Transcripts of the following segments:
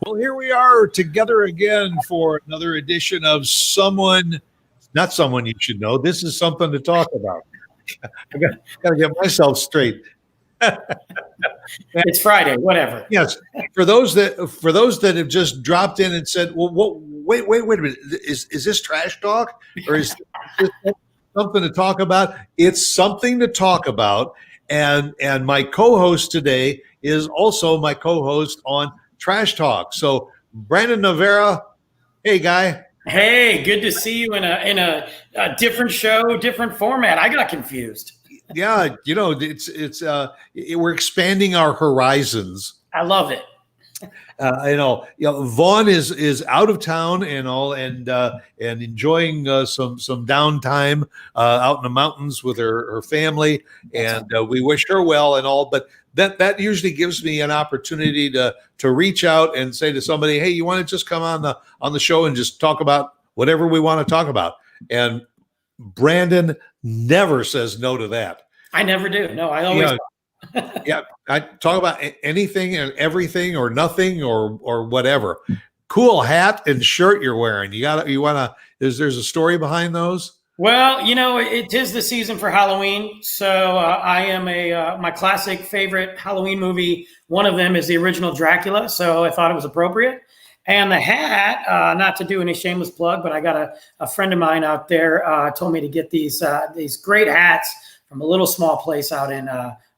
Well, here we are together again for another edition of not someone you should know. This is something to talk about. I got to get myself straight. It's Friday, whatever. Yes, for those that have just dropped in and said, "Well, wait a minute, is this trash talk or is this something to talk about?" It's something to talk about, and my co-host today is also my co-host on Trash Talk. So, Brandon Novara, hey guy. Hey, good to see you in a different show, different format. I got confused. Yeah, we're expanding our horizons. I love it. Vaughn is out of town and all, and enjoying some downtime out in the mountains with her family, and we wish her well and all. But that usually gives me an opportunity to reach out and say to somebody, "Hey, you want to just come on the show and just talk about whatever we want to talk about?" And Brandon never says no to that. I never do. No, I always. Yeah, I talk about anything and everything or nothing or whatever. Cool hat and shirt you're wearing. There's a story behind those? Well, it is the season for Halloween. So I am my classic favorite Halloween movie. One of them is the original Dracula. So I thought it was appropriate. And the hat, not to do any shameless plug, but I got a friend of mine out there told me to get these great hats from a little small place out in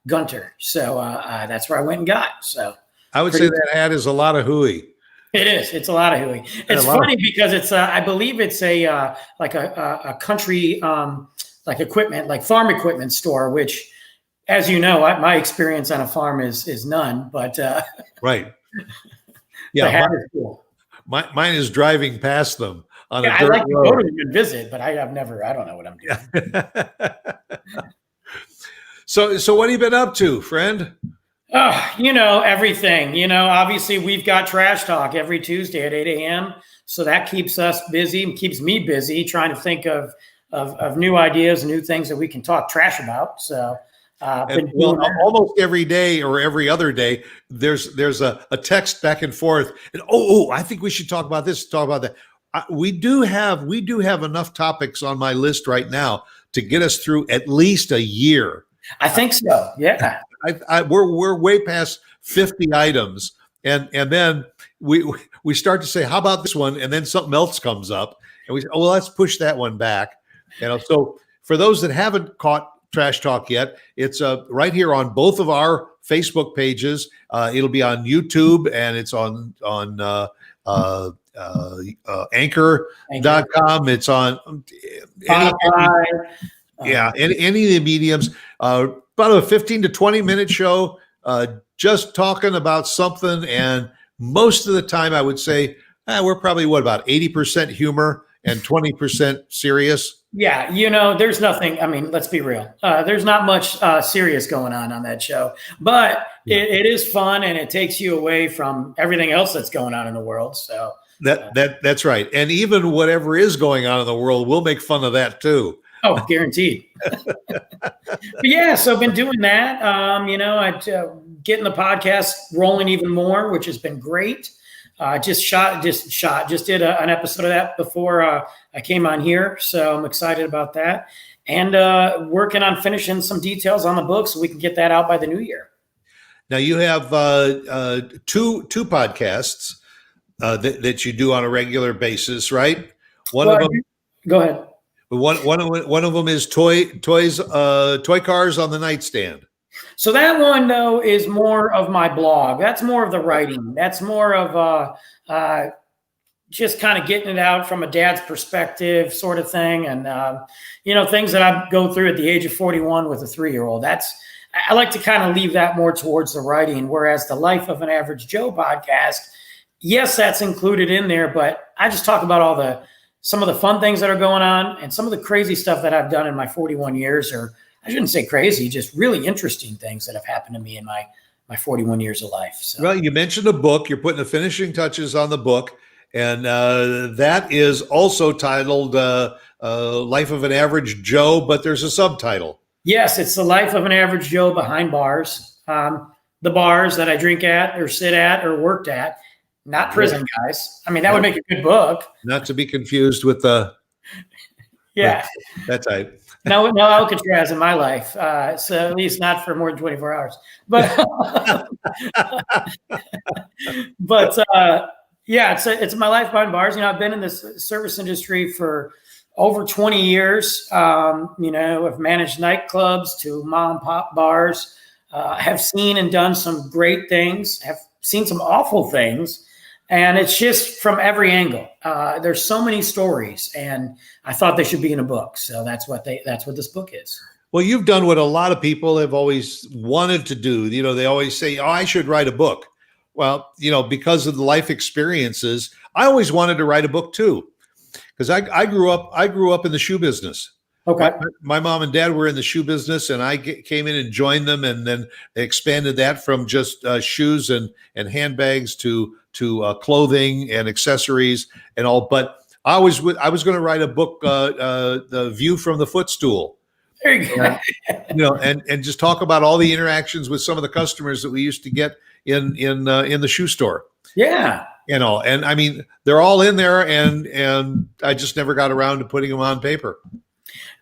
Gunter. So that's where I went and got. So I would say that hat is a lot of hooey. It is. It's a lot of hooey. It's funny because it's I believe it's a like a country like equipment, like farm equipment store, which, as you know, my experience on a farm is none. But right. Yeah, mine is driving past them on a dirt I like road. to go to them and visit, but I don't know what I'm doing. So what have you been up to, friend? Everything. Obviously we've got Trash Talk every Tuesday at 8 a.m. So that keeps us busy and keeps me busy trying to think of new ideas and new things that we can talk trash about. So almost every day or every other day, there's a text back and forth. And I think we should talk about this, talk about that. We do have enough topics on my list right now to get us through at least a year. I think so. Yeah. We're way past 50 items, and then we start to say, how about this one? And then something else comes up, and we say, let's push that one back. So for those that haven't caught Trash Talk yet, it's right here on both of our Facebook pages. It'll be on YouTube, and it's on Anchor.com. It's on any of the mediums. About a 15 to 20 minute show, just talking about something. And most of the time, I would say we're probably about 80% humor and 20% serious. Yeah, there's nothing. I mean, let's be real. There's not much serious going on that show, but it is fun and it takes you away from everything else that's going on in the world. So that's right. And even whatever is going on in the world, we'll make fun of that too. Oh, guaranteed. But yeah, so I've been doing that. Getting the podcast rolling even more, which has been great. Just did an episode of that before I came on here. So I'm excited about that. And working on finishing some details on the book so we can get that out by the new year. Now you have two podcasts that you do on a regular basis, right? One of them. Go ahead. One of them is toy cars on the nightstand. So that one though is more of my blog. That's more of the writing. That's more of just kind of getting it out from a dad's perspective, sort of thing, and things that I go through at the age of 41 with a 3-year-old. I like to kind of leave that more towards the writing. Whereas the Life of an Average Joe podcast, yes, that's included in there, but I just talk about some of the fun things that are going on and some of the crazy stuff that I've done in my 41 years, or I shouldn't say crazy, just really interesting things that have happened to me in my 41 years of life. So. Well, you mentioned a book. You're putting the finishing touches on the book, and that is also titled Life of an Average Joe, but there's a subtitle. Yes, it's The Life of an Average Joe Behind Bars. The bars that I drink at or sit at or worked at. not Prison Guys. I mean, that would make a good book. Not to be confused with the Yeah. that type. No Alcatraz in my life. So at least not for more than 24 hours. But yeah, it's my life behind bars. I've been in this service industry for over 20 years. I've managed nightclubs to mom and pop bars. Have seen and done some great things. Have seen some awful things. And it's just from every angle. There's so many stories, and I thought they should be in a book. So that's what this book is. Well, you've done what a lot of people have always wanted to do. They always say, "Oh, I should write a book." Well, because of the life experiences, I always wanted to write a book too, because I grew up in the shoe business. Okay. My mom and dad were in the shoe business, and I came in and joined them, and then expanded that from just shoes and handbags to clothing and accessories and all. But I was going to write a book, The View from the Footstool. There you go. And just talk about all the interactions with some of the customers that we used to get in the shoe store. Yeah. And I mean, they're all in there, and I just never got around to putting them on paper.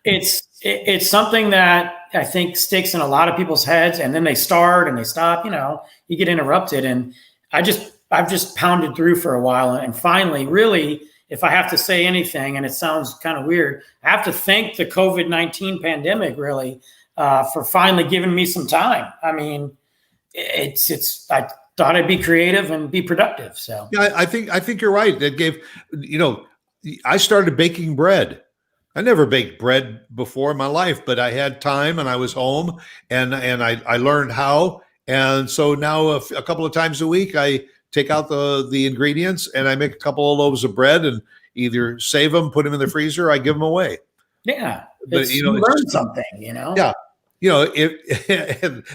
It's something that I think sticks in a lot of people's heads, and then they start and they stop. You get interrupted, and I've just pounded through for a while, and finally, really, if I have to say anything, and it sounds kind of weird, I have to thank the COVID-19 pandemic really for finally giving me some time. I mean, I thought I'd be creative and be productive. So yeah, I think you're right. That gave, I started baking bread. I never baked bread before in my life, but I had time and I was home, and I learned how. And so now a couple of times a week, I take out the ingredients and I make a couple of loaves of bread and either save them, put them in the freezer, or I give them away. Yeah, but you learn something. Yeah,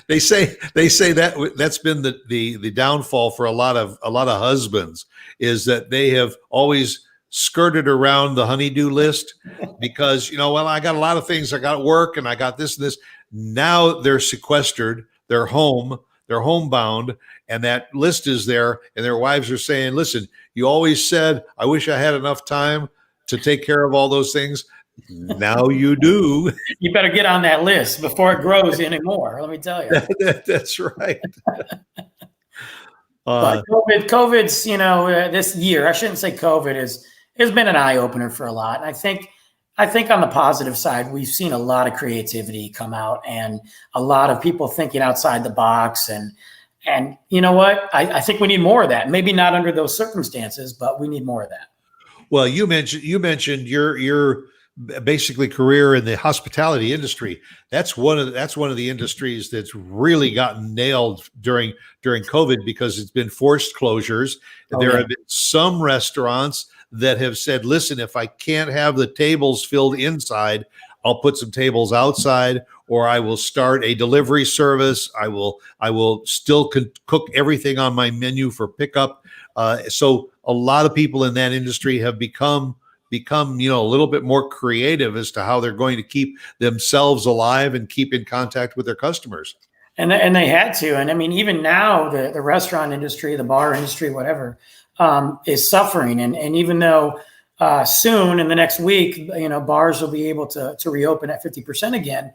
they say that's been the downfall for a lot of husbands, is that they have always skirted around the honeydew list because, I got a lot of things. I got work and I got this and this. Now they're sequestered. They're homebound, and that list is there. And their wives are saying, listen, you always said, I wish I had enough time to take care of all those things. Now you do. You better get on that list before it grows anymore. Let me tell you. That's right. But COVID's, this year, I shouldn't say COVID has been an eye opener for a lot. And I think on the positive side, we've seen a lot of creativity come out and a lot of people thinking outside the box. And you know what? I think we need more of that. Maybe not under those circumstances, but we need more of that. Well, you mentioned your basically career in the hospitality industry. That's one of the industries that's really gotten nailed during COVID, because it's been forced closures. There have been some restaurants that have said, listen, if I can't have the tables filled inside, I'll put some tables outside, or I will start a delivery service. I will still cook everything on my menu for pickup. So a lot of people in that industry have become a little bit more creative as to how they're going to keep themselves alive and keep in contact with their customers. And they had to. And I mean, even now the restaurant industry, the bar industry, whatever, is suffering. And even though soon in the next week, bars will be able to reopen at 50% again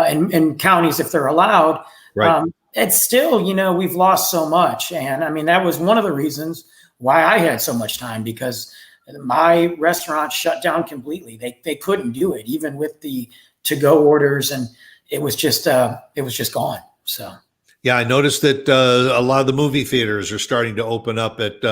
in counties if they're allowed. Right. It's still, we've lost so much. And I mean, that was one of the reasons why I had so much time, because my restaurant shut down completely. They couldn't do it, even with the to-go orders, and it was just gone. So yeah, I noticed that a lot of the movie theaters are starting to open up at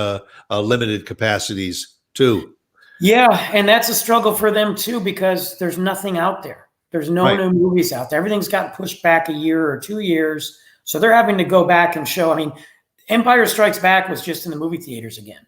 limited capacities too. Yeah, and that's a struggle for them too, because there's nothing out there. There's no new movies out there. Everything's gotten pushed back a year or 2 years, so they're having to go back and show. I mean, Empire Strikes Back was just in the movie theaters again.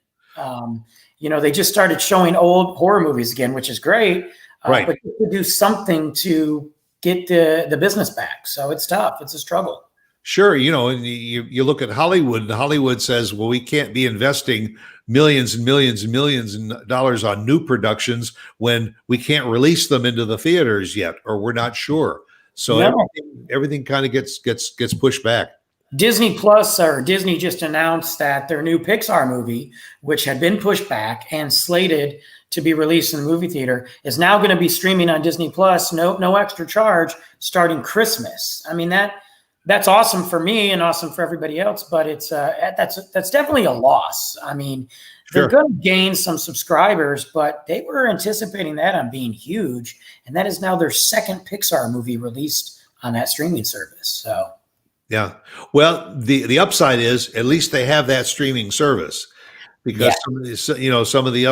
They just started showing old horror movies again, which is great. But you have to do something to get the business back. So it's tough. It's a struggle. Sure. And you look at Hollywood, and Hollywood says, well, we can't be investing millions and millions and millions of dollars on new productions when we can't release them into the theaters yet, or we're not sure. So everything kind of gets pushed back. Disney Plus or Disney just announced that their new Pixar movie, which had been pushed back and slated to be released in the movie theater, is now going to be streaming on Disney Plus, no extra charge, starting Christmas. I mean, that's awesome for me and awesome for everybody else, but that's definitely a loss. I mean, they're going to gain some subscribers, but they were anticipating that on being huge, and that is now their second Pixar movie released on that streaming service. So. Yeah. Well, the upside is at least they have that streaming service, because some of the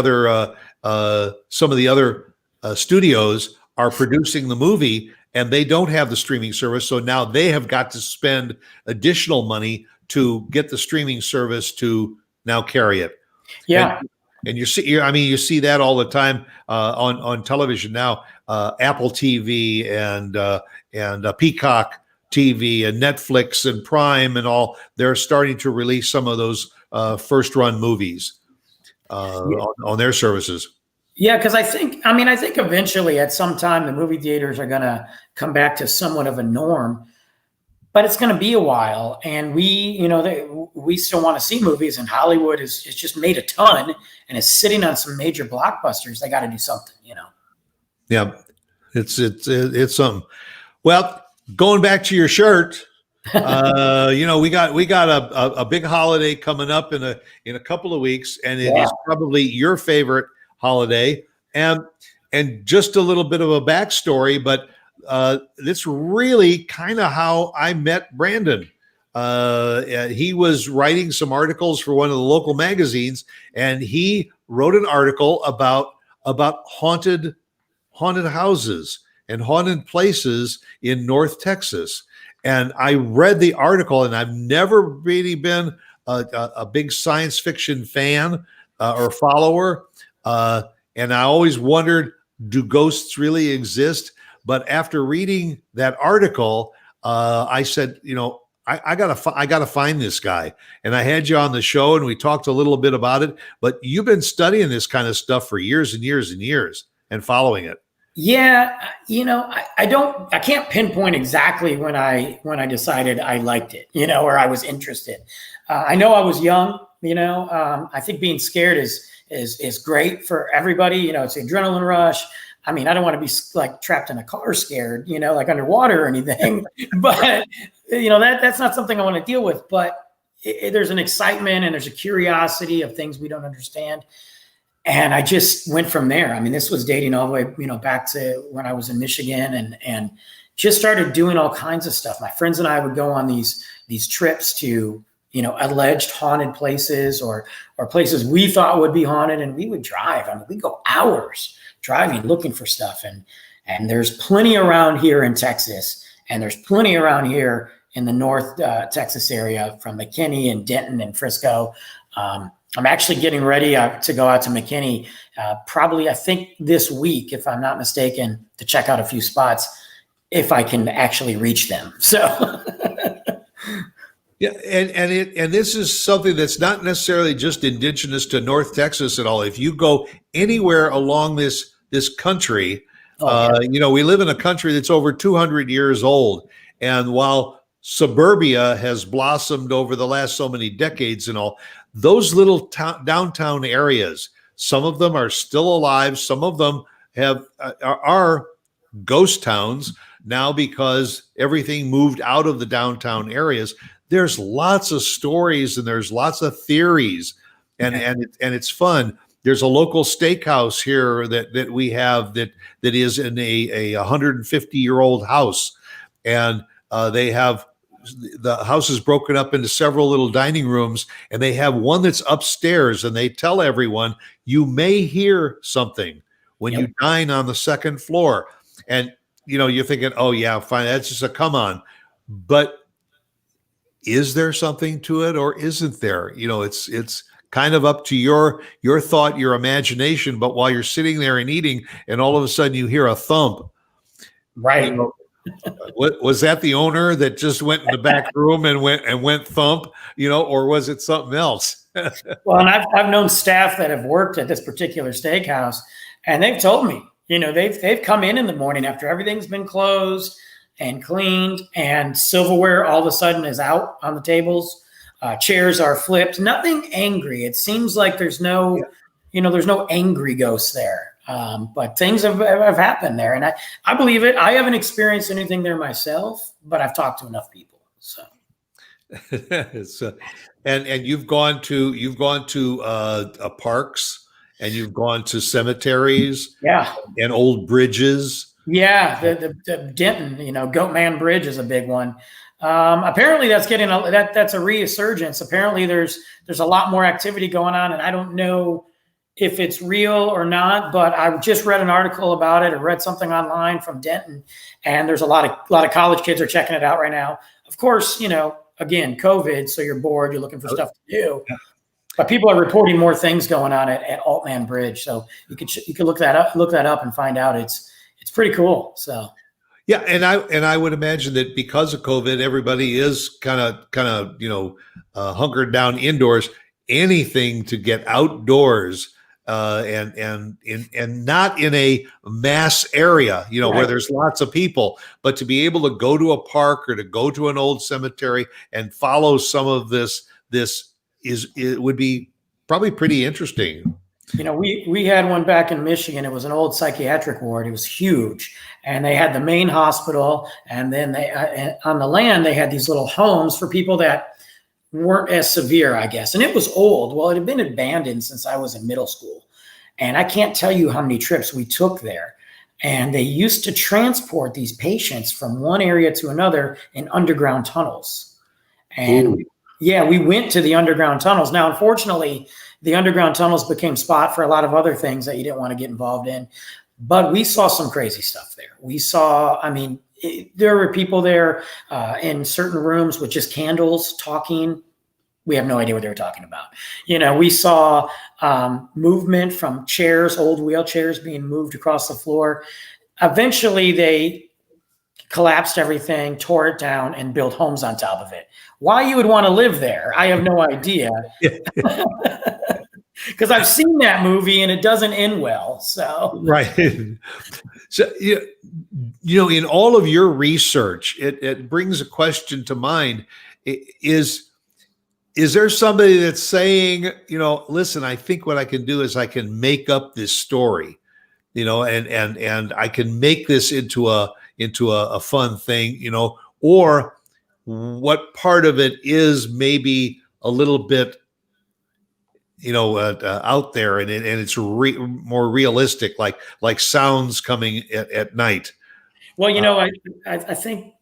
other studios are producing the movie and they don't have the streaming service. So now they have got to spend additional money to get the streaming service to now carry it. Yeah. And you see that all the time on television now. Apple TV and Peacock TV and Netflix and Prime and all, they're starting to release some of those first run movies on their services. Yeah, because I think eventually at some time the movie theaters are going to come back to somewhat of a norm, but it's going to be a while. And we still want to see movies, and Hollywood has just made a ton and is sitting on some major blockbusters. They got to do something, Yeah, it's something. Well, going back to your shirt, we got a big holiday coming up in a couple of weeks, and it is probably your favorite holiday. And just a little bit of a backstory, but it's really kind of how I met Brandon. He was writing some articles for one of the local magazines, and he wrote an article about haunted houses and haunted places in North Texas. And I read the article, and I've never really been a big science fiction fan or follower. And I always wondered, do ghosts really exist? But after reading that article, I said, I gotta find this guy. And I had you on the show, and we talked a little bit about it. But you've been studying this kind of stuff for years and years and years and following it. Yeah, I can't pinpoint exactly when I decided I liked it, or I was interested. I know I was young, I think being scared is great for everybody. It's an adrenaline rush. I mean, I don't want to be like trapped in a car scared, like underwater or anything, but that's not something I want to deal with. But there's an excitement and there's a curiosity of things we don't understand. And I just went from there. I mean, this was dating all the way, back to when I was in Michigan, and just started doing all kinds of stuff. My friends and I would go on these trips to, alleged haunted places or places we thought would be haunted, and we would drive. I mean, we'd go hours driving, looking for stuff. And there's plenty around here in Texas, and there's plenty around here in the North Texas area, from McKinney and Denton and Frisco. I'm actually getting ready to go out to McKinney probably, I think, this week, if I'm not mistaken, to check out a few spots if I can actually reach them. So, yeah, and this is something that's not necessarily just indigenous to North Texas at all. If you go anywhere along this country, we live in a country that's over 200 years old, and while suburbia has blossomed over the last so many decades and all, those little downtown areas, some of them are still alive. Some of them are ghost towns now because everything moved out of the downtown areas. There's lots of stories and there's lots of theories, and it's fun. There's a local steakhouse here that we have that is in a 150-year-old house, and they have. The house is broken up into several little dining rooms, and they have one that's upstairs, and they tell everyone you may hear something when you dine on the second floor. And, you're thinking, oh yeah, fine. That's just a come on. But is there something to it or isn't there? It's kind of up to your thought, your imagination. But while you're sitting there and eating, and all of a sudden you hear a thump, right. What was that? The owner that just went in the back room and went thump, or was it something else? Well, and I've known staff that have worked at this particular steakhouse, and they've told me, they've come in the morning after everything's been closed, and cleaned, and silverware all of a sudden is out on the tables. Chairs are flipped. Nothing angry. It seems like there's no, there's no angry ghosts there. But things have happened there, and I believe it. I haven't experienced anything there myself, but I've talked to enough people. So, so and you've gone to parks, and you've gone to cemeteries, and old bridges. Yeah, the Denton, Goatman Bridge is a big one. Apparently, that's that's a resurgence. Apparently, there's a lot more activity going on, and I don't know if it's real or not, but I just read an article about it or read something online from Denton, and there's a lot of college kids are checking it out right now. Of course, again, COVID, so you're bored, you're looking for stuff to do. Yeah. But people are reporting more things going on at Altman Bridge, so you could look that up and find out. It's pretty cool. So yeah, and I would imagine that because of COVID, everybody is kind of hunkered down indoors. Anything to get outdoors. And not in a mass area, right, where there's lots of people, but to be able to go to a park or to go to an old cemetery and follow some of this it would be probably pretty interesting. We had one back in Michigan. It was an old psychiatric ward. It was huge, and they had the main hospital, and then they on the land they had these little homes for people that weren't as severe, I guess. And it was old. Well, it had been abandoned since I was in middle school. And I can't tell you how many trips we took there. And they used to transport these patients from one area to another in underground tunnels. And we went to the underground tunnels. Now, unfortunately, the underground tunnels became spot for a lot of other things that you didn't want to get involved in. But we saw some crazy stuff there. There were people there in certain rooms with just candles talking. We have no idea what they were talking about. We saw movement from chairs, old wheelchairs being moved across the floor. Eventually, they collapsed everything, tore it down, and built homes on top of it. Why you would want to live there, I have no idea. Because I've seen that movie and it doesn't end well. So right. So in all of your research, it brings a question to mind. Is there somebody that's saying, listen, I think what I can do is I can make up this story, and I can make this into a fun thing, or what part of it is maybe a little bit out there, and it's more realistic, like sounds coming at night. Well, I think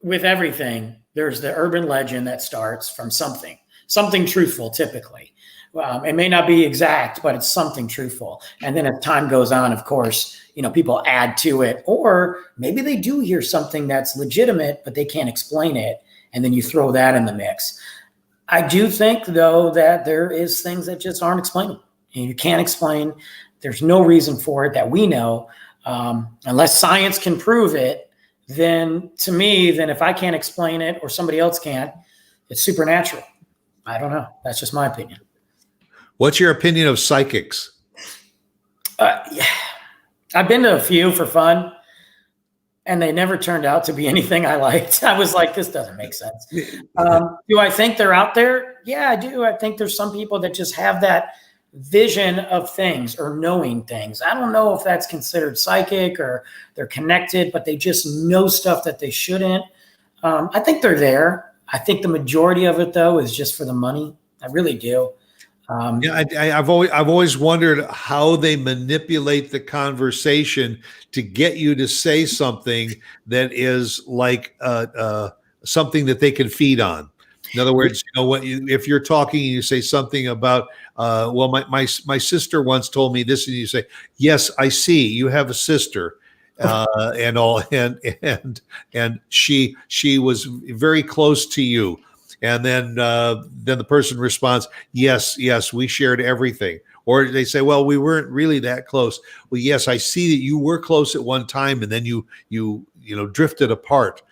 with everything, there's the urban legend that starts from something truthful, typically. It may not be exact, but it's something truthful. And then as time goes on, of course, people add to it, or maybe they do hear something that's legitimate, but they can't explain it. And then you throw that in the mix. I do think, though, that there is things that just aren't explainable. You can't explain. There's no reason for it that we know, unless science can prove it. Then, to me, if I can't explain it or somebody else can't, it's supernatural. I don't know. That's just my opinion. What's your opinion of psychics? I've been to a few for fun, and they never turned out to be anything I liked. I was like, this doesn't make sense. Do I think they're out there? Yeah, I do. I think there's some people that just have that vision of things or knowing things. I don't know if that's considered psychic or they're connected, but they just know stuff that they shouldn't. I think they're there. I think the majority of it, though, is just for the money. I really do. I've always wondered how they manipulate the conversation to get you to say something that is like something that they can feed on. In other words, if you're talking and you say something about, my sister once told me this, and you say, yes, I see you have a sister. And all, and she was very close to you. And then the person responds, yes, we shared everything. Or they say, well, we weren't really that close. Well, yes, I see that you were close at one time, and then you drifted apart.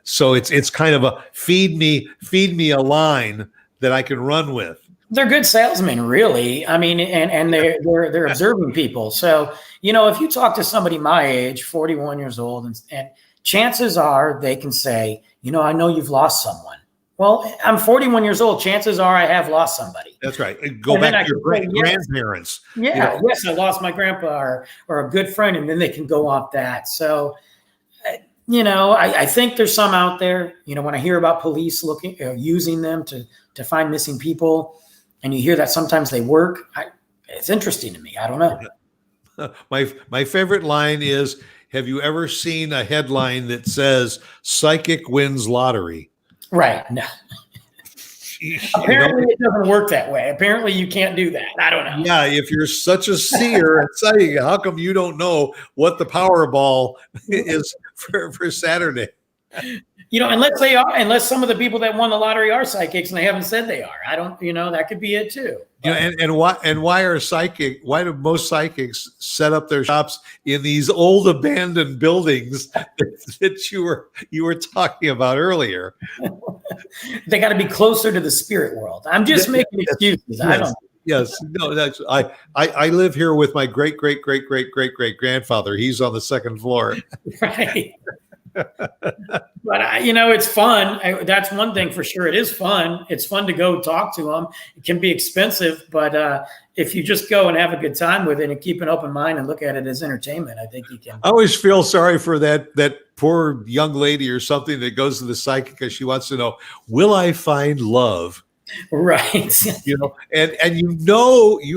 So it's kind of a feed me a line that I can run with. They're good salesmen, really. I mean, and they're observing people. So, if you talk to somebody my age, 41 years old, and chances are they can say, I know you've lost someone. Well, I'm 41 years old. Chances are I have lost somebody. That's right. Go back to your grandparents. Yeah. Yes, I lost my grandpa or a good friend, and then they can go off that. So, I think there's some out there, when I hear about police using them to find missing people, and you hear that sometimes they work, it's interesting to me. I don't know. My favorite line is, have you ever seen a headline that says psychic wins lottery? Right. No. Apparently it doesn't work that way. Apparently you can't do that. I don't know. Yeah, if you're such a seer and psychic, how come you don't know what the Powerball is for Saturday? Unless some of the people that won the lottery are psychics and they haven't said they are. I don't, that could be it too. Why do most psychics set up their shops in these old abandoned buildings that you were talking about earlier? They got to be closer to the spirit world. I'm just making excuses. Yes, I don't. Yes, no. I live here with my great grandfather. He's on the second floor. Right. But it's fun. That's one thing for sure. It is fun. It's fun to go talk to them. It can be expensive, but if you just go and have a good time with it and keep an open mind and look at it as entertainment, I think you can. I always feel sorry for that poor young lady or something that goes to the psychic because she wants to know, will I find love? Right. And you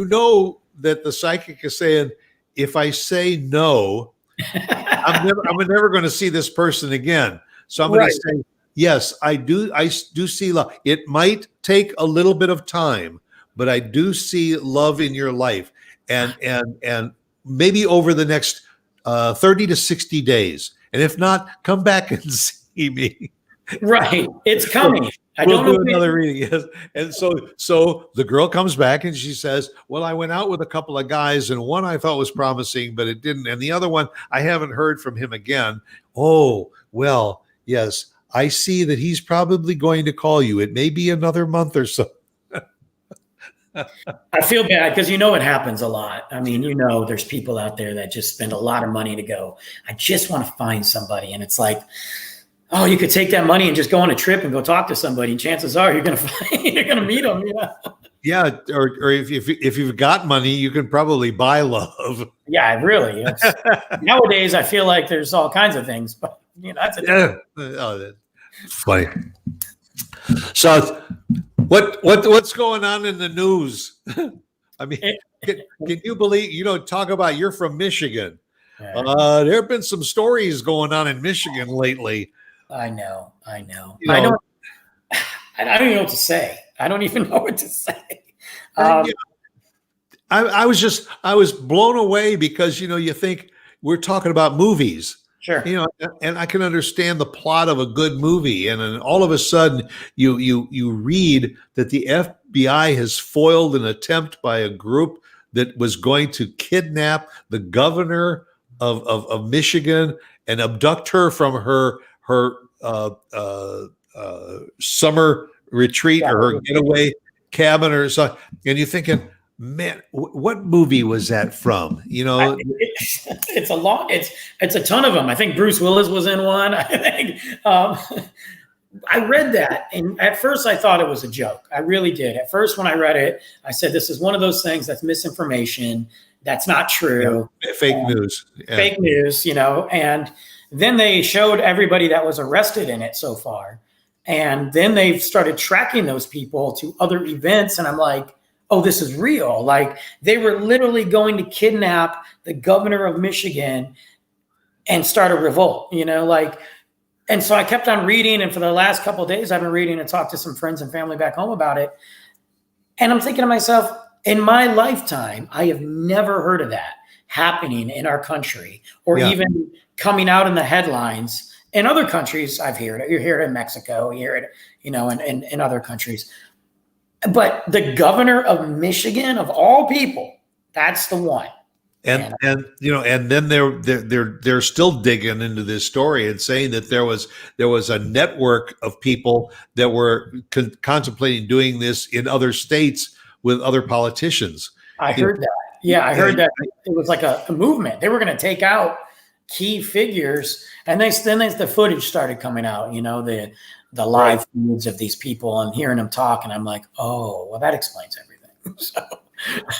know that the psychic is saying, if I say no, I'm never going to see this person again. So I'm going to say, yes, I do see love. It might take a little bit of time, but I do see love in your life. And maybe over the next 30 to 60 days. And if not, come back and see me. Right. It's coming. We'll do another reading. Yes. And so the girl comes back and she says, well, I went out with a couple of guys and one I thought was promising, but it didn't. And the other one, I haven't heard from him again. Oh, well, yes, I see that he's probably going to call you. It may be another month or so. I feel bad because it happens a lot. I mean, there's people out there that just spend a lot of money to go, I just want to find somebody. And it's like, oh, you could take that money and just go on a trip and go talk to somebody. And chances are you're going to meet them. Yeah. Or if you've got money, you can probably buy love. Yeah, really. Nowadays, I feel like there's all kinds of things, but that's funny. So what's going on in the news? I mean, can you believe, talk about, you're from Michigan. There have been some stories going on in Michigan lately. I know. I don't even know what to say. I don't even know what to say. I was blown away because, you think we're talking about movies. Sure. And I can understand the plot of a good movie. And then all of a sudden you read that the FBI has foiled an attempt by a group that was going to kidnap the governor of Michigan and abduct her from her summer retreat or her getaway cabin or something. And you're thinking, man, what movie was that from? It's a ton of them. I think Bruce Willis was in one. I think I read that, and at first I thought it was a joke. I really did. At first, when I read it, I said, "This is one of those things that's misinformation. That's not true. Fake news. Yeah. Fake news." And then they showed everybody that was arrested in it so far, and then they started tracking those people to other events, and I'm like, oh, this is real. Like, they were literally going to kidnap the governor of Michigan and start a revolt, and so I kept on reading. And for the last couple of days, I've been reading and talked to some friends and family back home about it. And I'm thinking to myself, in my lifetime, I have never heard of that happening in our country or even coming out in the headlines. In other countries, I've heard it. You hear it in Mexico, you hear it, in other countries. But the governor of Michigan, of all people, that's the one. And then they're still digging into this story and saying that there was a network of people that were contemplating doing this in other states with other politicians. I heard that. Yeah, I heard that it was like a movement. They were going to take out key figures. And the footage started coming out, the live feeds of these people and hearing them talk. And I'm like, oh, well, that explains everything. So.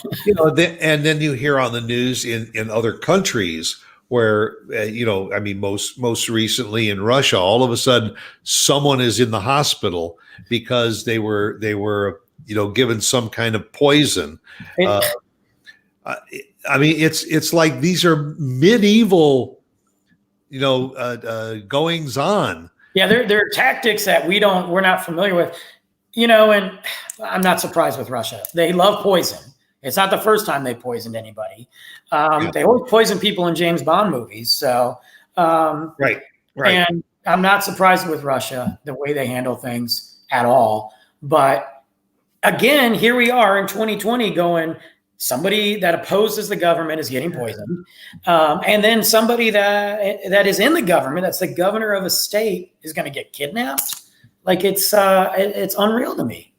And then you hear on the news in other countries where, I mean, most recently in Russia, all of a sudden someone is in the hospital because they were given some kind of poison. I mean, it's like these are medieval, goings on. Yeah, there are tactics that we're not familiar with, and I'm not surprised with Russia. They love poison. It's not the first time they poisoned anybody. They always poison people in James Bond movies. So, right. And I'm not surprised with Russia, the way they handle things at all. But again, here we are in 2020 going, somebody that opposes the government is getting poisoned. And then somebody that is in the government, that's the governor of a state, is going to get kidnapped. Like it's unreal to me.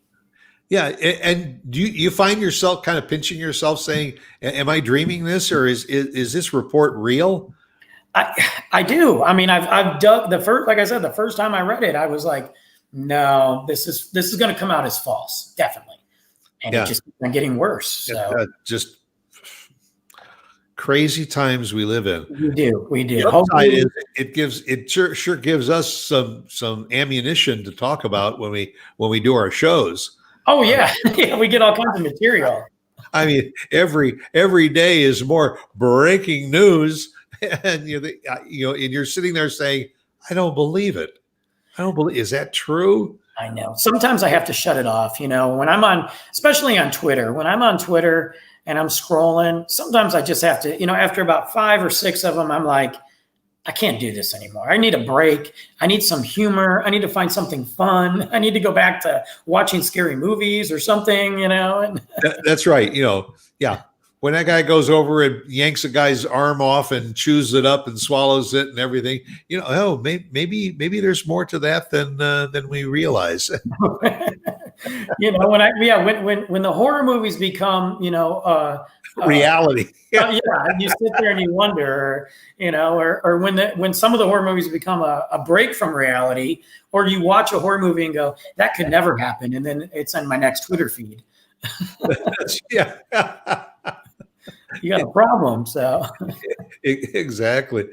Yeah. And do you find yourself kind of pinching yourself saying, am I dreaming this, or is this report real? I do. I mean, I've dug like I said, the first time I read it, I was like, no, this is going to come out as false. Definitely. And it just keeps getting worse. So. Just crazy times we live in. We do. The upside is it sure gives us some ammunition to talk about when we do our shows. Oh yeah, we get all kinds of material. I mean, every day is more breaking news, and you're sitting there saying, "I don't believe it. Is that true?" I know. Sometimes I have to shut it off. When I'm especially on Twitter, when I'm on Twitter and I'm scrolling, sometimes I just have to, after about 5 or 6 of them, I'm like, I can't do this anymore. I need a break. I need some humor. I need to find something fun. I need to go back to watching scary movies or something, That's right. Yeah. When that guy goes over and yanks a guy's arm off and chews it up and swallows it and everything, maybe there's more to that than we realize. When the horror movies become, reality. You sit there and you wonder, or when some of the horror movies become a break from reality, or you watch a horror movie and go, that could never happen, and then it's on my next Twitter feed. Yeah. You got a problem. So exactly.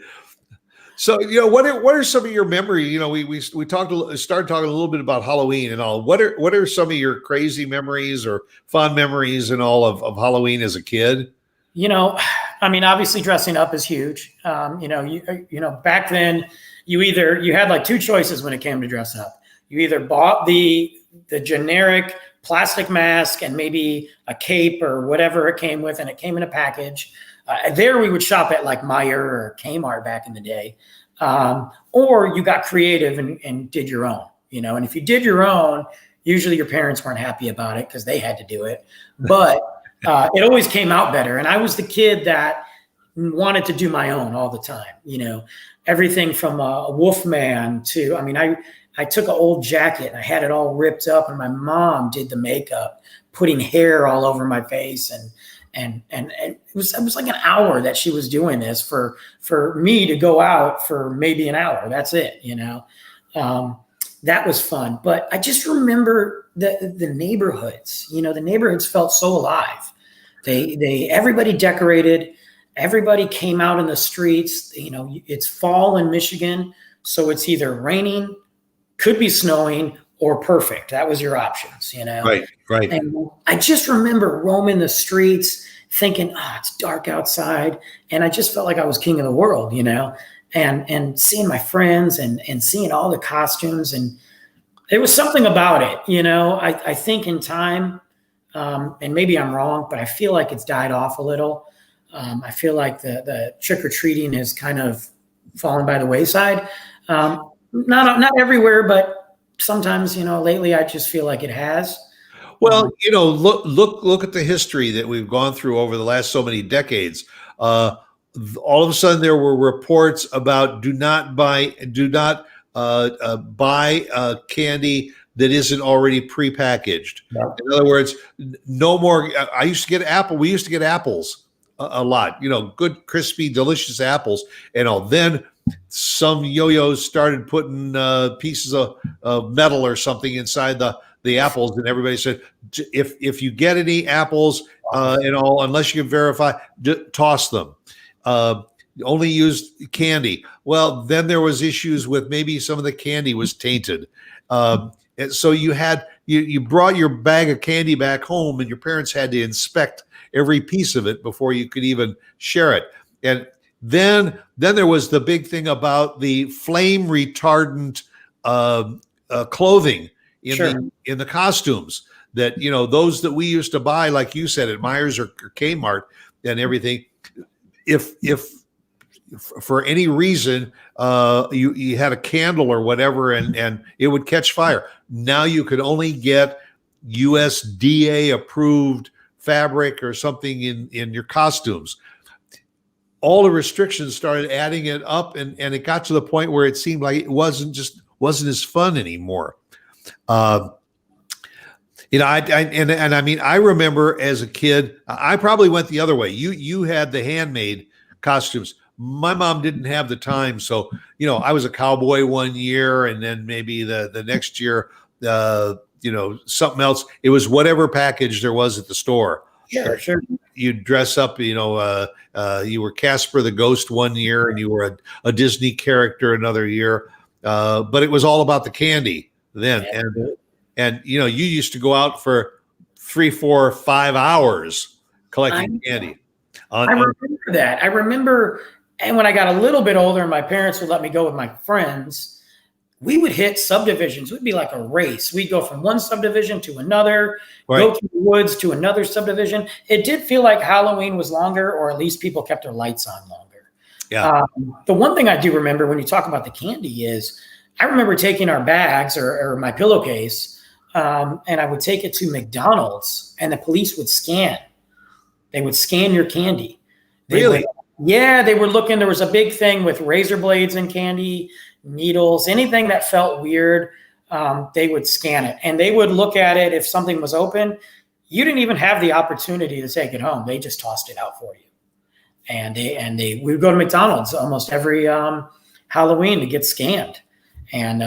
So, what are some of your memories? We started talking a little bit about Halloween and all. What are some of your crazy memories or fond memories and all of Halloween as a kid? I mean, obviously dressing up is huge. Back then you had like 2 choices when it came to dress up. You either bought the generic plastic mask and maybe a cape or whatever it came with, and it came in a package. There we would shop at like Meijer or Kmart back in the day. Or you got creative and did your own, and if you did your own, usually your parents weren't happy about it because they had to do it, but it always came out better. And I was the kid that wanted to do my own all the time, everything from a Wolfman to, I took an old jacket and I had it all ripped up, and my mom did the makeup, putting hair all over my face. And it was like an hour that she was doing this for me to go out for maybe an hour. That's it. That was fun. But I just remember the neighborhoods, the neighborhoods felt so alive. Everybody decorated, everybody came out in the streets. It's fall in Michigan, so it's either raining, could be snowing, or perfect. That was your options, Right. And I just remember roaming the streets thinking, it's dark outside. And I just felt like I was king of the world, and seeing my friends and seeing all the costumes. And it was something about it, I think in time, and maybe I'm wrong, but I feel like it's died off a little. I feel like the trick-or-treating has kind of fallen by the wayside. Not everywhere, but sometimes, lately I just feel like it has. Well, look at the history that we've gone through over the last so many decades. All of a sudden, there were reports about do not buy candy that isn't already prepackaged. Yeah. In other words, no more. I used to get apple. We used to get apples a lot. Good, crispy, delicious apples and all. Then some yo-yos started putting pieces of metal or something inside the apples, and everybody said, if you get any apples and all, unless you can verify, toss them. Only use candy. Well, then there was issues with maybe some of the candy was tainted. And so you brought your bag of candy back home, and your parents had to inspect every piece of it before you could even share it. And then there was the big thing about the flame retardant clothing in the costumes that, those that we used to buy, like you said, at Myers or Kmart and everything. If for any reason you had a candle or whatever and it would catch fire, now you could only get USDA approved fabric or something in your costumes. All the restrictions started adding it up, and it got to the point where it seemed like it wasn't as fun anymore. I remember as a kid, I probably went the other way. You had the handmade costumes. My mom didn't have the time, so I was a cowboy one year, and then maybe the next year, something else. It was whatever package there was at the store. Sure. You'd dress up, you were Casper the Ghost one year, and you were a Disney character another year. But it was all about the candy then. And you used to go out for 3, 4, 5 hours collecting candy. I remember that. I remember, and when I got a little bit older and my parents would let me go with my friends, we would hit subdivisions. It would be like a race. We'd go from one subdivision to another, go through the woods to another subdivision. It did feel like Halloween was longer, or at least people kept their lights on longer. Yeah. The one thing I do remember when you talk about the candy is I remember taking our bags or my pillowcase, and I would take it to McDonald's, and the police would scan. They would scan your candy. Really? They were looking. There was a big thing with razor blades and candy, needles, anything that felt weird. They would scan it, and they would look at it. If something was open, you didn't even have the opportunity to take it home. They just tossed it out for you. And we would go to McDonald's almost every Halloween to get scanned and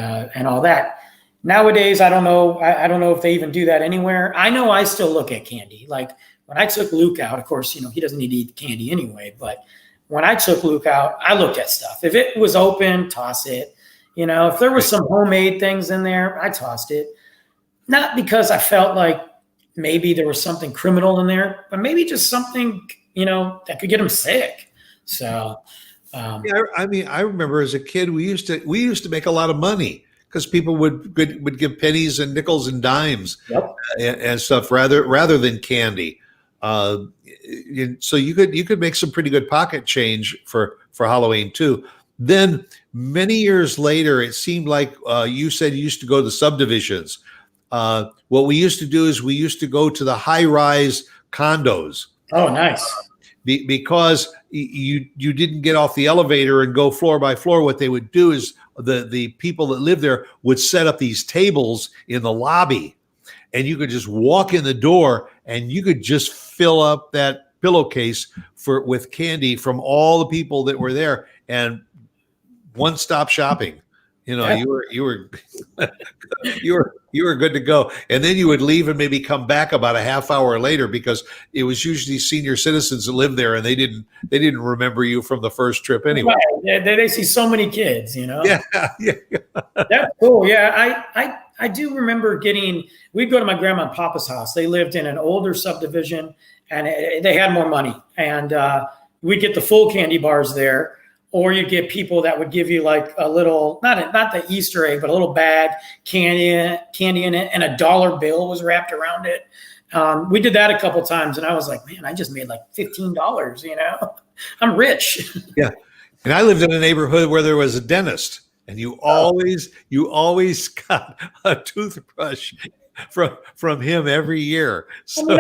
all that. Nowadays, I don't know. I don't know if they even do that anywhere. I know I still look at candy. Like when I took Luke out, of course, he doesn't need to eat candy anyway, but when I took Luke out, I looked at stuff. If it was open, toss it. If there was some homemade things in there, I tossed it. Not because I felt like maybe there was something criminal in there, but maybe just something, that could get him sick. So, I remember as a kid, we used to make a lot of money because people would give pennies and nickels and dimes and stuff rather than candy. So you could make some pretty good pocket change for Halloween too. Then many years later, it seemed like you said you used to go to the subdivisions. What we used to do is we used to go to the high-rise condos. Oh, nice. Because you didn't get off the elevator and go floor by floor. What they would do is the people that lived there would set up these tables in the lobby, and you could just walk in the door and you could just fill up that pillowcase with candy from all the people that were there, and one-stop shopping. You were you were good to go. And then you would leave and maybe come back about a half hour later, because it was usually senior citizens that lived there, and they didn't remember you from the first trip anyway. Right. They see so many kids, Yeah. That's cool. Yeah, I do remember we'd go to my grandma and papa's house. They lived in an older subdivision, and they had more money, and we'd get the full candy bars there. Or you'd get people that would give you like a little, not the Easter egg, but a little bag, candy in it, and a dollar bill was wrapped around it. We did that a couple times, and I was like, man, I just made like $15. I'm rich. Yeah, and I lived in a neighborhood where there was a dentist, and you always got a toothbrush from him every year. So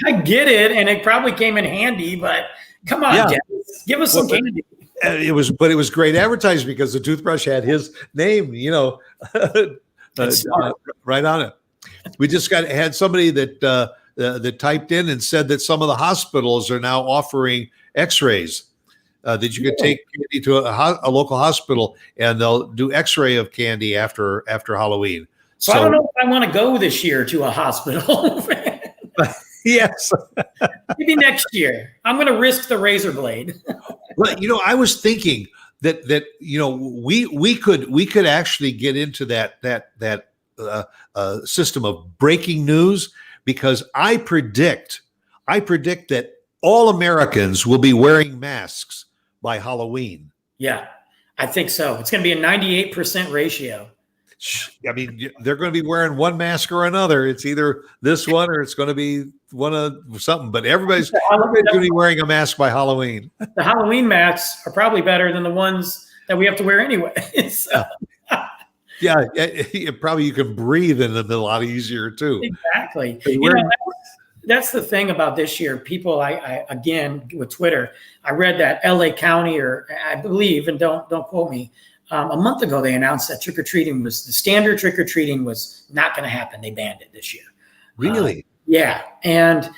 I get it, and it probably came in handy, but come on, dentist, give us some candy. It was great advertising because the toothbrush had his name, right on it. We just had somebody that typed in and said that some of the hospitals are now offering X-rays. That you could take candy to a local hospital and they'll do X-ray of candy after Halloween. So I don't know if I want to go this year to a hospital. Yes. Maybe next year. I'm going to risk the razor blade. Well, I was thinking that we could actually get into that system of breaking news, because I predict that all Americans will be wearing masks by Halloween. Yeah, I think so. It's going to be a 98% ratio. I mean, they're going to be wearing one mask or another. It's either this one or it's going to be one of something. But everybody's going to be wearing a mask by Halloween. The Halloween masks are probably better than the ones that we have to wear anyway. So. Yeah, probably you can breathe in them a lot easier too. Exactly. That's the thing about this year. People, I again with Twitter, I read that LA County, or I believe, and don't quote me. A month ago, they announced that the standard trick or treating was not going to happen. They banned it this year. Really? Yeah. And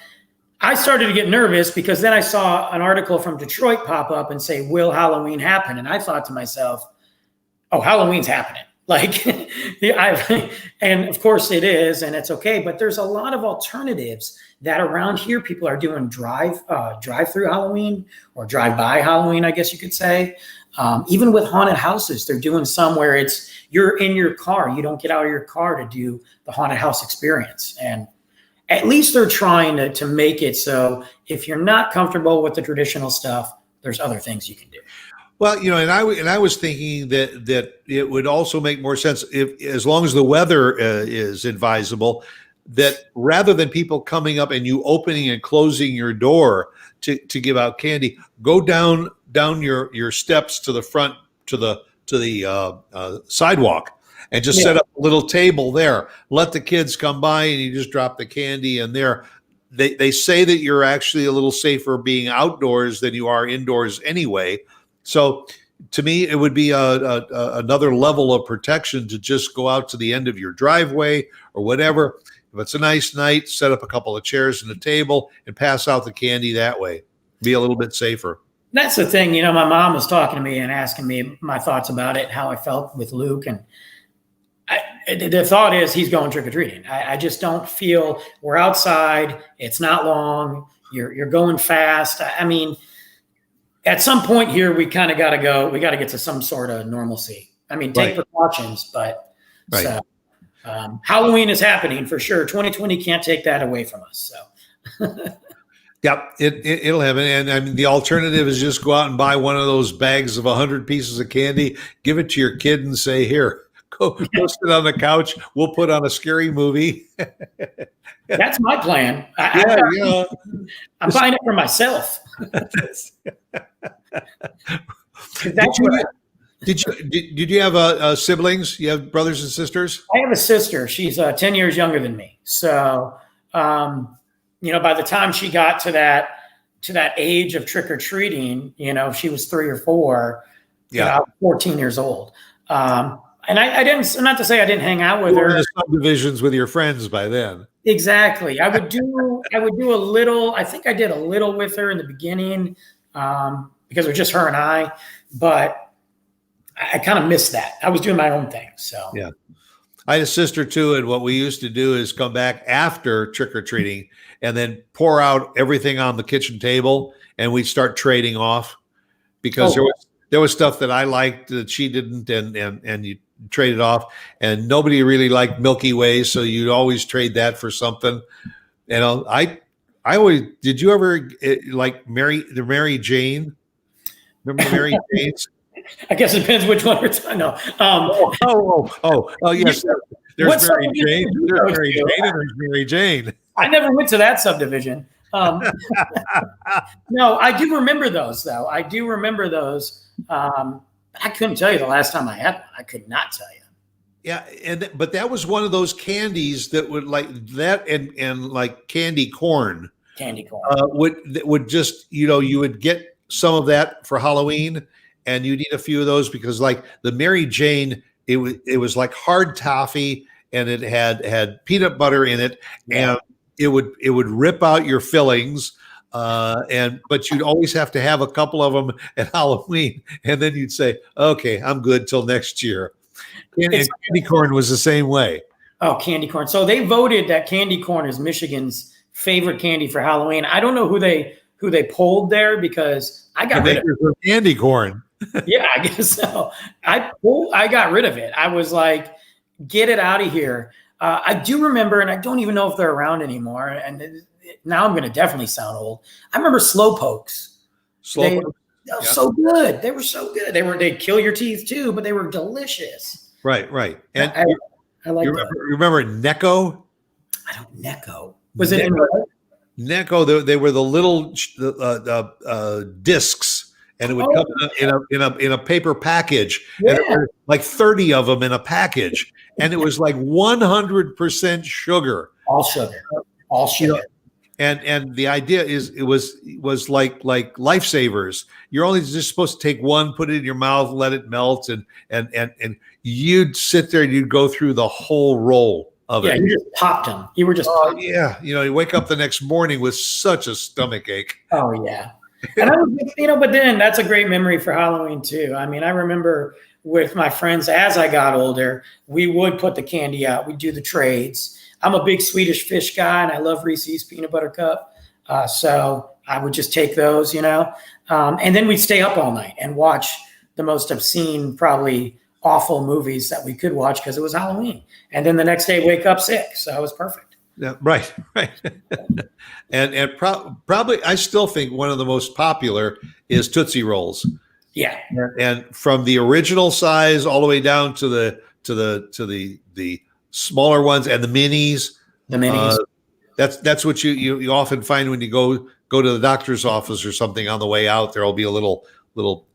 I started to get nervous because then I saw an article from Detroit pop up and say, "Will Halloween happen?" And I thought to myself, "Oh, Halloween's happening." Like, and of course it is, and it's okay. But there's a lot of alternatives that around here people are doing drive-through Halloween, or drive-by Halloween, I guess you could say. Even with haunted houses, they're doing some where you're in your car. You don't get out of your car to do the haunted house experience. And at least they're trying to make it so if you're not comfortable with the traditional stuff, there's other things you can do. Well, and I was thinking that it would also make more sense if, as long as the weather is advisable, that rather than people coming up and you opening and closing your door to give out candy, go down your steps to the front to the sidewalk and just set up a little table there. Let the kids come by and you just drop the candy in there. They say that you're actually a little safer being outdoors than you are indoors anyway. So to me, it would be another level of protection to just go out to the end of your driveway or whatever. If it's a nice night, set up a couple of chairs and a table and pass out the candy that way. Be a little bit safer. That's the thing. My mom was talking to me and asking me my thoughts about it, how I felt with Luke. And the thought is he's going trick-or-treating. I just don't feel we're outside. It's not long. You're going fast. I mean, at some point here, we kind of got to go. We got to get to some sort of normalcy. I mean, take precautions, but so, Halloween is happening for sure. 2020 can't take that away from us. So, yep, it'll happen. And I mean, the alternative is just go out and buy one of those bags of 100 pieces of candy, give it to your kid, and say, "Here, go sit on the couch. We'll put on a scary movie." That's my plan. I'm buying it for myself. Did you have siblings? You have brothers and sisters? I have a sister. She's 10 years younger than me. So, by the time she got to that age of trick or treating, she was 3 or 4. I was 14 years old. And I didn't. Not to say I didn't hang out with her. In the subdivisions with your friends by then. Exactly. I would do a little. I think I did a little with her in the beginning because it was just her and I. But I kind of missed that. I was doing my own thing. So yeah, I had a sister too, and what we used to do is come back after trick or treating and then pour out everything on the kitchen table, and we'd start trading off because there was stuff that I liked that she didn't, and you trade it off, and nobody really liked Milky Way, so you'd always trade that for something. I always, did you ever like Mary Jane? Remember Mary Jane's? I guess it depends which one we're talking about. Yes. There's Mary Jane. There's Mary Jane, and there's Mary Jane. I never went to that subdivision. No, I do remember those though. I do remember those. I couldn't tell you the last time I had one. I could not tell you. Yeah, but that was one of those candies that would like that, and like candy corn. Candy corn would just you would get some of that for Halloween, and you'd eat a few of those because like the Mary Jane, it was like hard toffee, and it had peanut butter in it, and it would rip out your fillings. but you'd always have to have a couple of them at Halloween, and then you'd say, "Okay, I'm good till next year." And candy corn was the same way. Oh, candy corn! So they voted that candy corn is Michigan's favorite candy for Halloween. I don't know who they polled there because I got rid of candy corn. Yeah, I guess so. I got rid of it. I was like, get it out of here. I do remember, and I don't even know if they're around anymore. And now I'm going to definitely sound old. I remember slow pokes. They were so good. They were so good. They'd kill your teeth too, but they were delicious. Right. And I like you remember Necco? I don't Necco. Was it in Necco? They were the little discs, and it would come in a paper package. Yeah. And there were like 30 of them in a package, and it was like 100% sugar. All sugar. All sugar. And the idea is it was like lifesavers. You're only just supposed to take one, put it in your mouth, let it melt, and you'd sit there and you'd go through the whole roll of it. Yeah, you just popped them. You were just yeah. You wake up the next morning with such a stomach ache. Oh yeah. And I was, but then that's a great memory for Halloween too. I mean, I remember with my friends as I got older, we would put the candy out. We'd do the trades. I'm a big Swedish fish guy, and I love Reese's peanut butter cup. So I would just take those, and then we'd stay up all night and watch the most obscene, probably awful movies that we could watch because it was Halloween. And then the next day, wake up sick. So it was perfect. Yeah, right. and probably, I still think one of the most popular is Tootsie Rolls. Yeah. And from the original size all the way down to the smaller ones and the minis. The minis. That's what you often find when you go to the doctor's office or something on the way out. There'll be a little,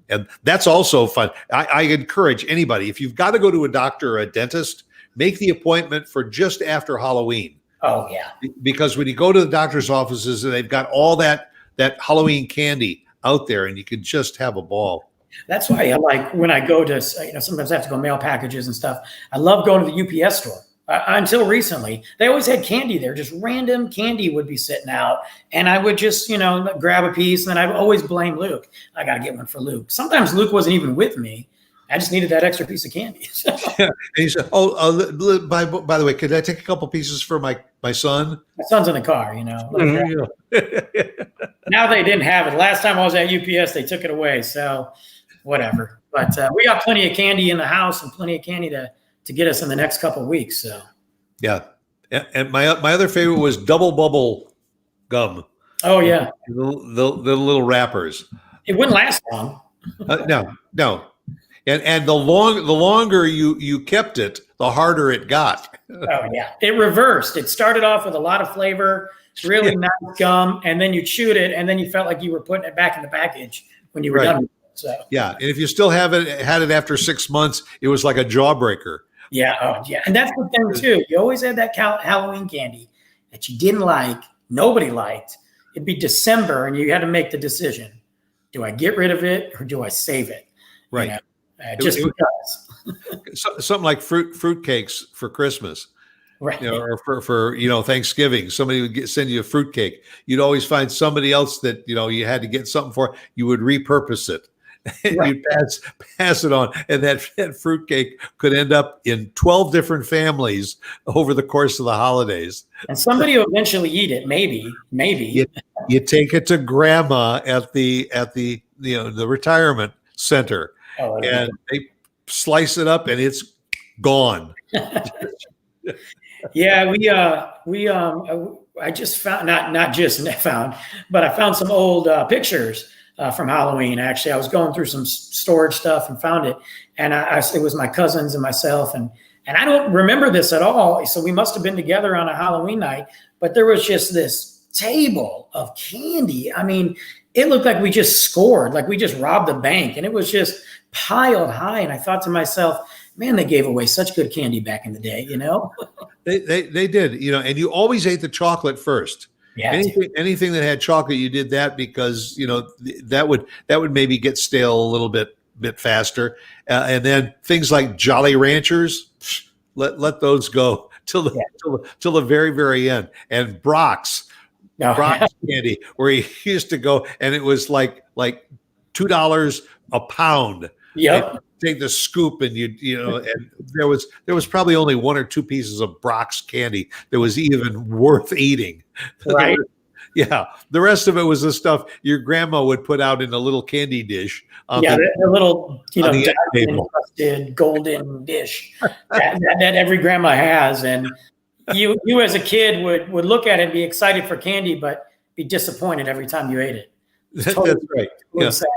and that's also fun. I encourage anybody, if you've got to go to a doctor or a dentist, make the appointment for just after Halloween. Oh yeah. Because when you go to the doctor's offices, they've got all that Halloween candy out there, and you can just have a ball. That's why I like when I go to, sometimes I have to go mail packages and stuff. I love going to the UPS store. Until recently, they always had candy there. Just random candy would be sitting out, and I would just, grab a piece, and then I would always blame Luke. I got to get one for Luke. Sometimes Luke wasn't even with me. I just needed that extra piece of candy. Yeah. And he said, by the way, could I take a couple pieces for my son? My son's in the car, Now they didn't have it. Last time I was at UPS, they took it away. So whatever. But we got plenty of candy in the house and plenty of candy to get us in the next couple of weeks. So yeah. And my other favorite was Double Bubble gum. Oh yeah. The little wrappers. It wouldn't last long. No. And the longer you kept it, the harder it got. Oh yeah. It reversed. It started off with a lot of flavor, really nice gum, and then you chewed it, and then you felt like you were putting it back in the package when you were done with it. So yeah. And if you still had it after 6 months, it was like a jawbreaker. Yeah. Oh, yeah. And that's the thing too. You always had that Halloween candy that you didn't like, nobody liked. It'd be December, and you had to make the decision: do I get rid of it or do I save it? Right. Just because. Something like fruit cakes for Christmas, right? Or for Thanksgiving. Somebody would send you a fruit cake. You'd always find somebody else that you had to get something for. You would repurpose it. Right. You'd pass it on, and that fruitcake could end up in 12 different families over the course of the holidays. And somebody will eventually eat it. Maybe. You take it to grandma at the the retirement center, and they slice it up, and it's gone. Yeah, I just found not just found, but I found some old pictures. From Halloween, actually, I was going through some storage stuff and found it, and it was my cousins and myself, and I don't remember this at all. So we must have been together on a Halloween night, but there was just this table of candy. I mean, it looked like we just scored, like we just robbed a bank, and it was just piled high. And I thought to myself, man, they gave away such good candy back in the day, They did, and you always ate the chocolate first. Yeah, anything that had chocolate, you did that because that would maybe get stale a little bit faster, and then things like Jolly Ranchers, let those go till the very very end, and Brock's No. Brock's candy, where he used to go, and it was like $2 a pound. And Yep. take the scoop, and and there was probably only one or two pieces of Brock's candy that was even worth eating. Right. Yeah, the rest of it was the stuff your grandma would put out in a little candy dish. Yeah, the little, on the end diamond table. encrusted golden dish that every grandma has, and you as a kid would look at it and be excited for candy, but be disappointed every time you ate it. That's Totally, right. totally Yeah, sad.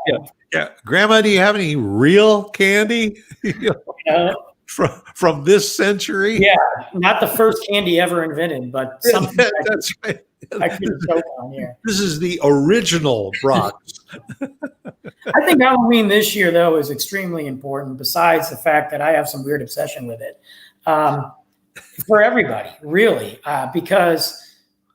yeah. Grandma, do you have any real candy from this century? Yeah, not the first candy ever invented, but something That's right. I couldn't choke on here. This is the original Brock's. I think Halloween this year, though, is extremely important, besides the fact that I have some weird obsession with it. For everybody, really, because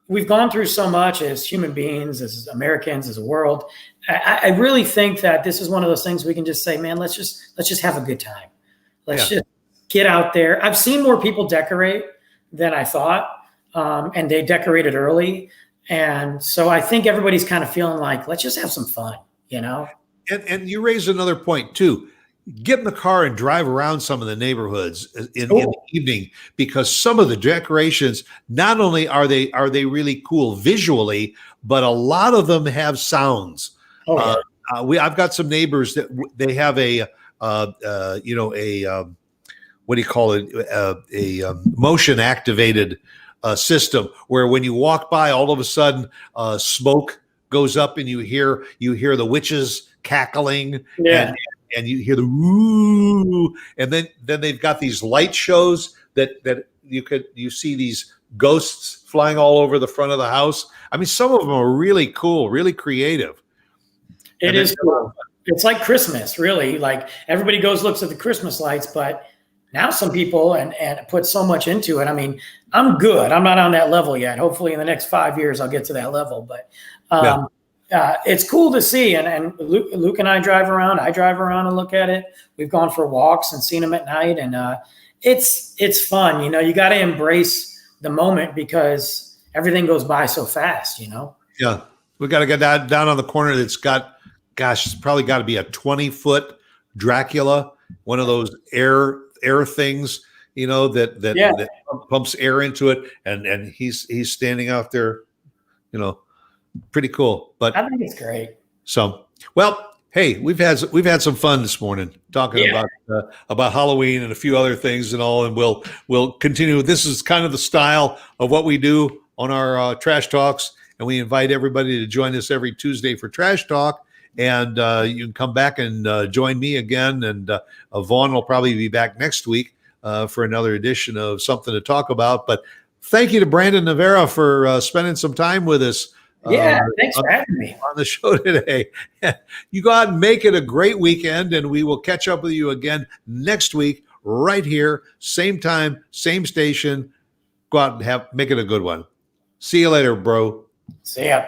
we've gone through so much as human beings, as Americans, as a world. I really think that this is one of those things we can just say, man, let's just have a good time. Let's just get out there. I've seen more people decorate than I thought, and they decorated early. And so I think everybody's kind of feeling like, let's just have some fun, And you raised another point too. Get in the car and drive around some of the neighborhoods in the evening, because some of the decorations, not only are they really cool visually, but a lot of them have sounds. I've got some neighbors that they have a what do you call it? A motion activated system where when you walk by, all of a sudden smoke goes up and you hear the witches cackling. Yeah. And you hear the woo, and then they've got these light shows that you see these ghosts flying all over the front of the house. I mean, some of them are really cool, really creative. It is cool. It's like Christmas, really. Like everybody looks at the Christmas lights, but now some people and put so much into it. I mean, I'm good. I'm not on that level yet. Hopefully in the next 5 years, I'll get to that level. But it's cool to see. And Luke and I drive around. I drive around and look at it. We've gone for walks and seen them at night. And it's fun. You got to embrace the moment because everything goes by so fast, Yeah. We got to get down on the corner that's got, it's probably got to be a 20-foot Dracula, one of those air things, that pumps air into it. And he's standing out there, pretty cool. But I think it's great. So, well, hey, we've had some fun this morning talking about Halloween and a few other things and all, and we'll continue. This is kind of the style of what we do on our Trash Talks, and we invite everybody to join us every Tuesday for Trash Talk. And you can come back and join me again, and Vaughn will probably be back next week for another edition of Something to Talk About. But thank you to Brandon Novara for spending some time with us. Thanks for having me on the show today. You go out and make it a great weekend, and we will catch up with you again next week right here, same time, same station. Go out and make it a good one. See you later, bro. See ya.